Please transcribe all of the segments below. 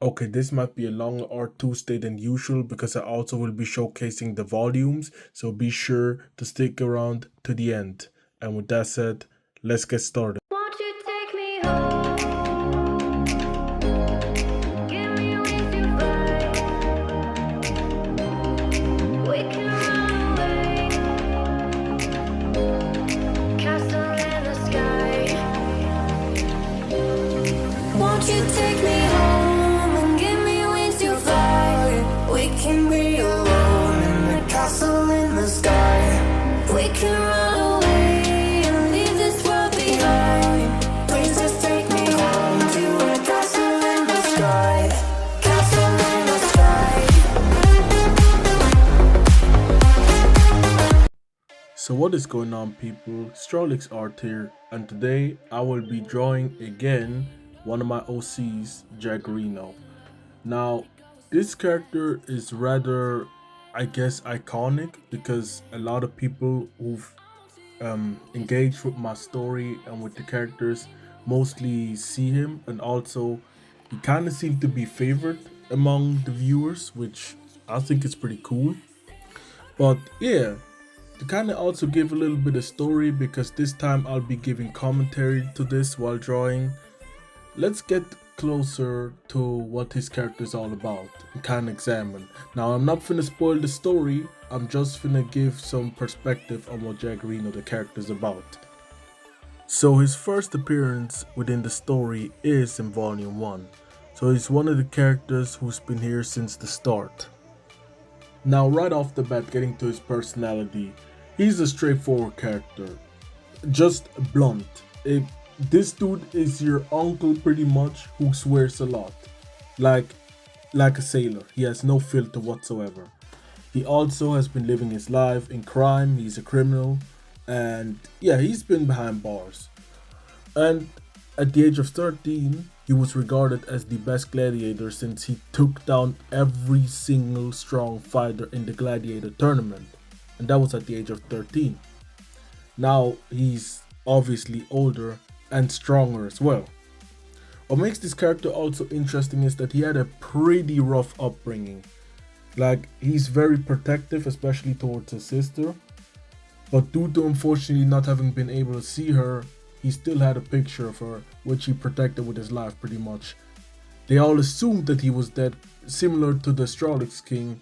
Okay, this might be a longer art Tuesday than usual because I also will be showcasing the volumes, so be sure to stick around to the end. And with that said, let's get started. Won't you take me home? Give me with your flight. We can run away. Castle in the sky. Won't you take me home and give me wings to fly? We can be alone in the castle in the sky. We can run away and leave this world behind. Please just take me home to a castle in the sky. Castle in the sky. So what is going on, people? Strollix art here, and today I will be drawing again one of my OCs, Jagarino. Now, this character is rather, I guess, iconic because a lot of people who've engaged with my story and with the characters mostly see him, and also he kind of seemed to be favored among the viewers, which I think is pretty cool. But yeah, to kind of also give a little bit of story because this time I'll be giving commentary to this while drawing. Let's get closer to what his character is all about and kind of examine. Now, I'm not finna spoil the story, I'm just finna give some perspective on what Jagarino the character is about. So his first appearance within the story is in volume 1. So he's one of the characters who's been here since the start. Now, right off the bat, getting to his personality, he's a straightforward character, just blunt. This dude is your uncle pretty much who swears a lot, like like a sailor. He has no filter whatsoever. He also has been living his life in crime. He's a criminal, and yeah, he's been behind bars. And at the age of 13, he was regarded as the best gladiator since he took down every single strong fighter in the gladiator tournament, and that was at the age of 13. Now he's obviously older and stronger as well. What makes this character also interesting is that he had a pretty rough upbringing. Like, he's very protective, especially towards his sister, but due to unfortunately not having been able to see her, he still had a picture of her, which he protected with his life pretty much. They all assumed that he was dead, similar to the Strollix king,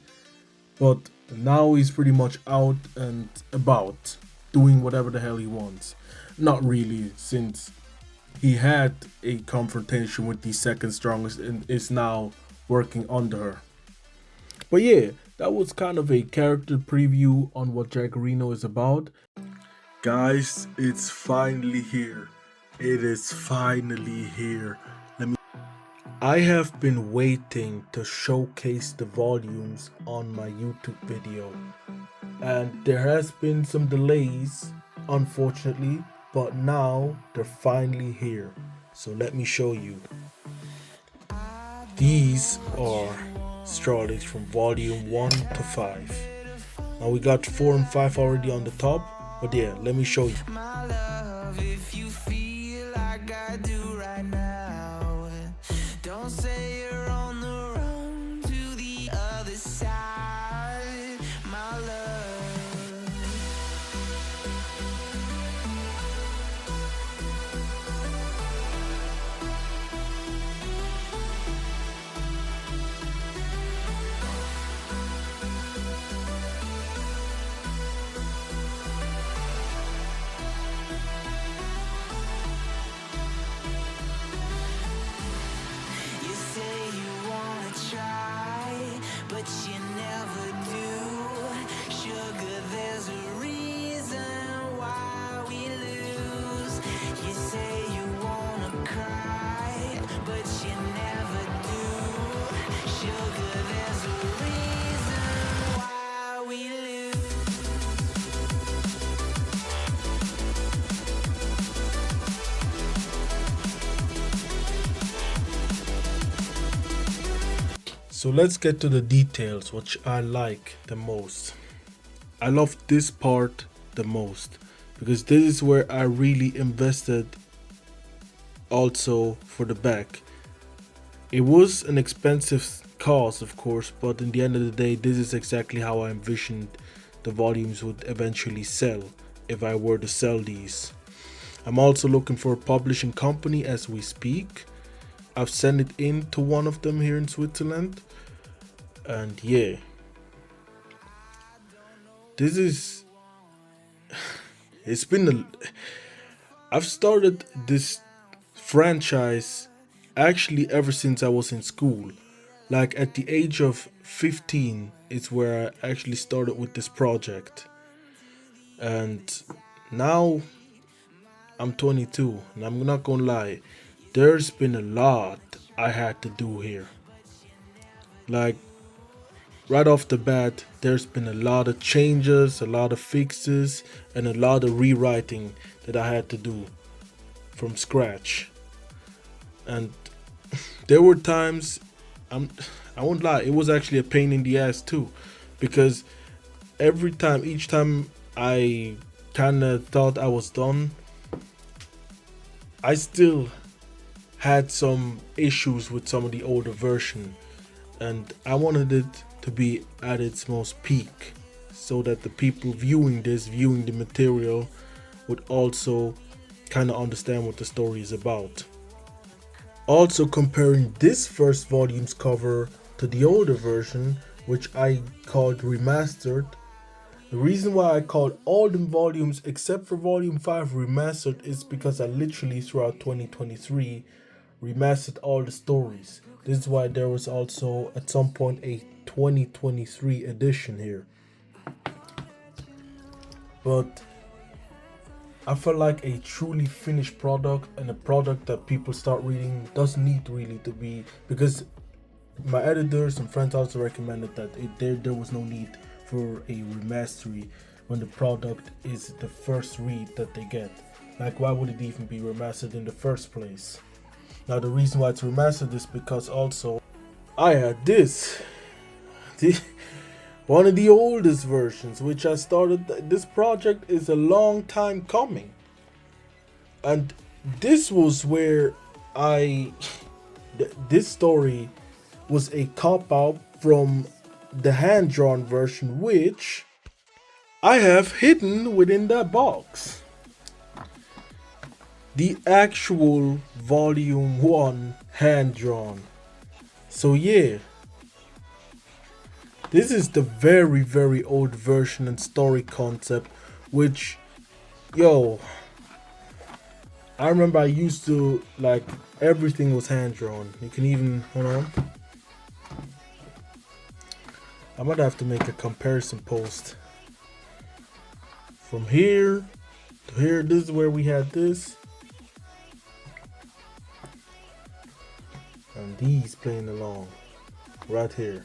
but now he's pretty much out and about, doing whatever the hell he wants. Not really, since he had a confrontation with the second strongest and is now working under her. But yeah, that was kind of a character preview on what Jagarino is about. Guys, it's finally here. It is finally here. I have been waiting to showcase the volumes on my YouTube video, and there has been some delays, unfortunately, but now they're finally here. So let me show you. These are Strollix from volume 1 to 5. Now we got 4 and 5 already on the top, but yeah, let me show you. My love, if you feel like I do right now, don't say you're on the run to the other side, my love. You say you wanna try, but you never do. Sugar, there's a reason why we lose. You say you wanna cry, but you never do. Sugar, there's a reason why we lose. So let's get to the details, which I like the most. I love this part the most because this is where I really invested also for the back. It was an expensive cause, of course, but in the end of the day, this is exactly how I envisioned the volumes would eventually sell if I were to sell these. I'm also looking for a publishing company as we speak. I've sent it in to one of them here in Switzerland, and yeah, this is it's been a I've started this franchise actually ever since I was in school. Like at the age of 15 is where I actually started with this project. And now I'm 22, and I'm not gonna lie, there's been a lot I had to do here. Like right off the bat, there's been a lot of changes, a lot of fixes, and a lot of rewriting that I had to do from scratch. And there were times, I'm, I won't lie, it was actually a pain in the ass too, because each time I kind of thought I was done, I still had some issues with some of the older version, and I wanted it to be at its most peak so that the people viewing the material would also kind of understand what the story is about. Also comparing this first volume's cover to the older version, which I called remastered. The reason why I called all the volumes except for volume 5 remastered is because I literally throughout 2023 remastered all the stories. This is why there was also at some point a 2023 edition here. But I felt like a truly finished product and a product that people start reading doesn't need really to be, because my editors and friends also recommended that there was no need for a remastery when the product is the first read that they get. Like, why would it even be remastered in the first place? Now, the reason why it's remastered is because also I had one of the oldest versions, which I started. This project is a long time coming, and this was where this story was a cop out from the hand drawn version, which I have hidden within that box. The actual volume 1 hand drawn. So, yeah, this is the very, very old version and story concept, which, yo, I remember I used to, like, everything was hand drawn. You can even, hold on. I might have to make a comparison post. From here to here, this is where we had this. And these playing along right here.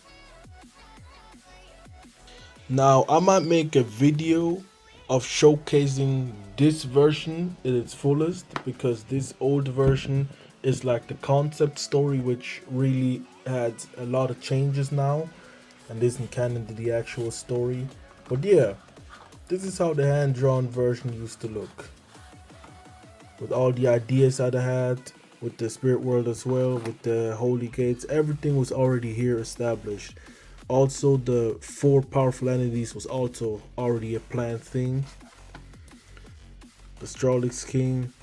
Now I might make a video of showcasing this version in its fullest, because this old version is like the concept story, which really had a lot of changes now and isn't canon to the actual story. But yeah, this is how the hand-drawn version used to look, with all the ideas that I had, with the spirit world as well, with the holy gates. Everything was already here established. Also, the 4 powerful entities was also already a planned thing. The Strollix King.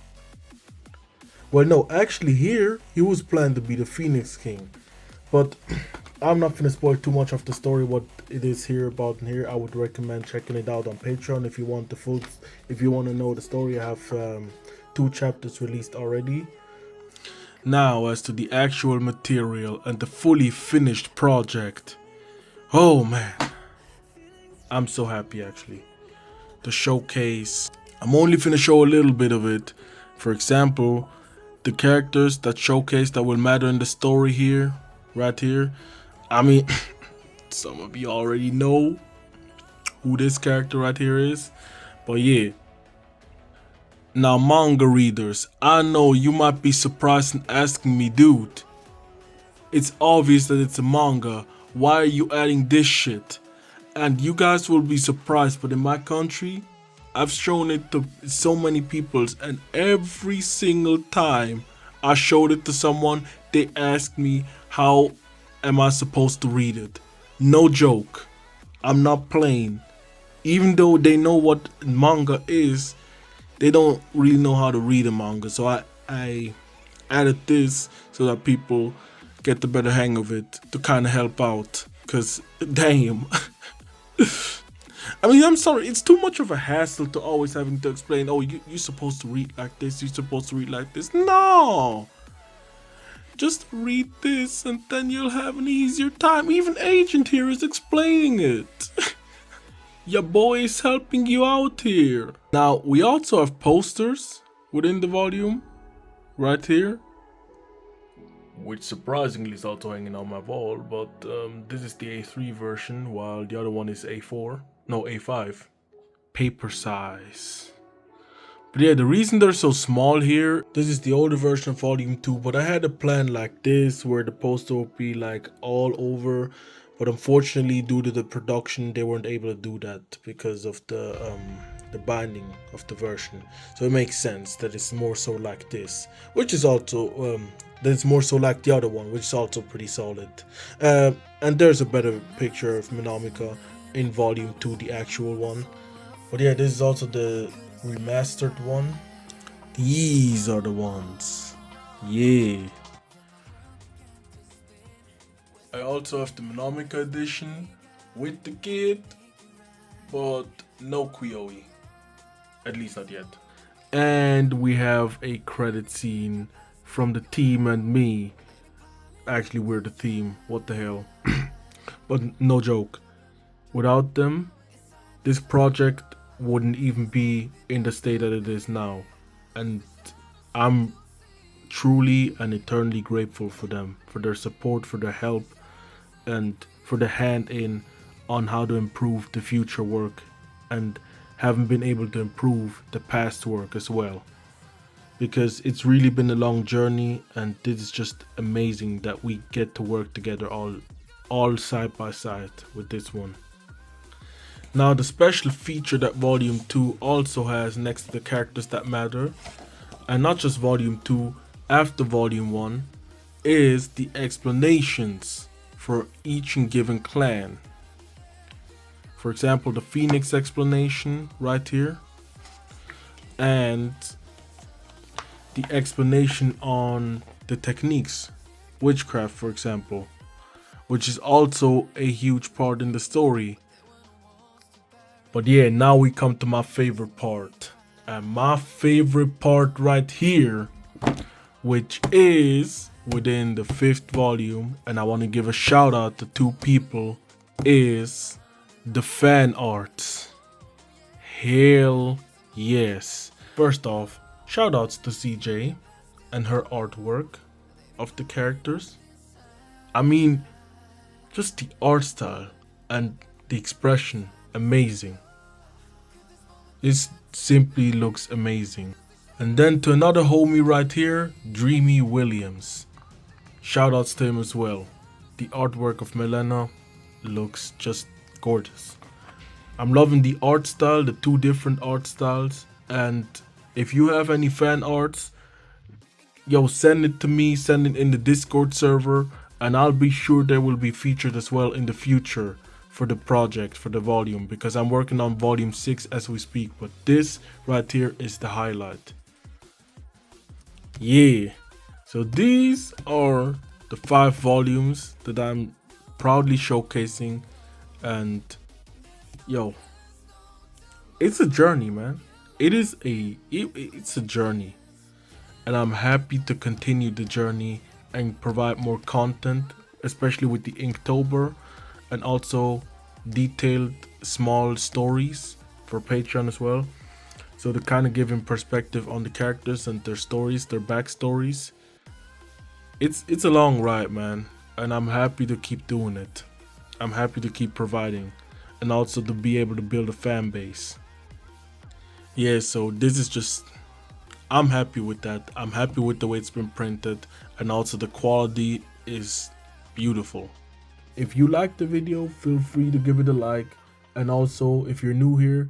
Well, no, actually here, he was planned to be the Phoenix King. But I'm not gonna spoil too much of the story, what it is here about in here. I would recommend checking it out on Patreon if you want if you want to know the story. I have 2 chapters released already. Now, as to the actual material and the fully finished project. Oh man, I'm so happy actually. The showcase. I'm only finna show a little bit of it. For example, the characters that showcase that will matter in the story here, right here. I mean, some of you already know who this character right here is. But yeah. Now, manga readers, I know you might be surprised and asking me, dude, it's obvious that it's a manga. Why are you adding this shit? And you guys will be surprised, but in my country, I've shown it to so many people, and every single time I showed it to someone, they asked me how am I supposed to read it. No joke. I'm not playing. Even though they know what manga is, they don't really know how to read a manga. So I added this so that people get the better hang of it to kind of help out. Cause damn. I mean, I'm sorry, it's too much of a hassle to always having to explain, oh, you're supposed to read like this, you're supposed to read like this. No! Just read this and then you'll have an easier time. Even Agent here is explaining it. Your boy is helping you out here. Now, we also have posters within the volume, right here. Which surprisingly is also hanging on my wall, but this is the A3 version, while the other one is A4. No, A5. Paper size. But yeah, the reason they're so small here, this is the older version of Volume 2, but I had a plan like this, where the poster would be like all over, but unfortunately due to the production, they weren't able to do that because of the binding of the version. So it makes sense that it's more so like this, which is also, that it's more so like the other one, which is also pretty solid. And there's a better picture of Monomica in Volume 2, the actual one. But yeah, this is also the remastered one. These are the ones. Yeah. I also have the Monomica edition with the kit, but no Kioi. At least not yet. And we have a credit scene from the team and me. Actually, we're the team. What the hell? But no joke. Without them, this project wouldn't even be in the state that it is now. And I'm truly and eternally grateful for them, for their support, for their help, and for the hand in on how to improve the future work, and haven't been able to improve the past work as well. Because it's really been a long journey, and this is just amazing that we get to work together all side by side with this one. Now, the special feature that Volume 2 also has next to the characters that matter, and not just Volume 2, after Volume 1, is the explanations for each and given clan. For example, the Phoenix explanation right here, and the explanation on the techniques, witchcraft for example, which is also a huge part in the story. But yeah, now we come to my favorite part. And my favorite part right here, which is within the 5th volume, and I want to give a shout out to 2 people, is the fan art. Hell yes. First off, shout outs to CJ and her artwork of the characters. I mean, just the art style and the expression, amazing. It simply looks amazing. And then to another homie right here, Dreamy Williams. Shoutouts to him as well. The artwork of Melena looks just gorgeous. I'm loving the art style, the 2 different art styles. And if you have any fan arts, yo, send it to me, send it in the Discord server, and I'll be sure they will be featured as well in the future for the project, for the volume, because I'm working on Volume 6 as we speak. But this right here is the highlight. Yeah, so these are the 5 volumes that I'm proudly showcasing, and yo, it's a journey, man. It's a journey, and I'm happy to continue the journey and provide more content, especially with the Inktober, and also detailed small stories for Patreon as well. So to kind of give him perspective on the characters and their stories, their backstories. It's a long ride, man, and I'm happy to keep doing it. I'm happy to keep providing, and also to be able to build a fan base. Yeah, so this is just, I'm happy with that. I'm happy with the way it's been printed, and also the quality is beautiful. If you liked the video, feel free to give it a like, and also if you're new here,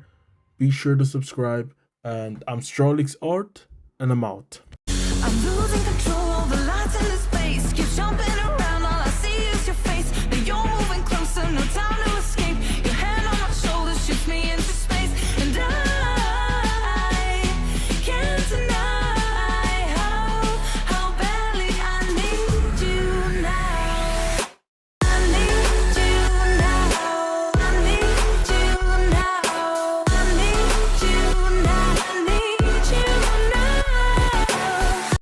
be sure to subscribe. And I'm Strollix Art, and I'm out. I'm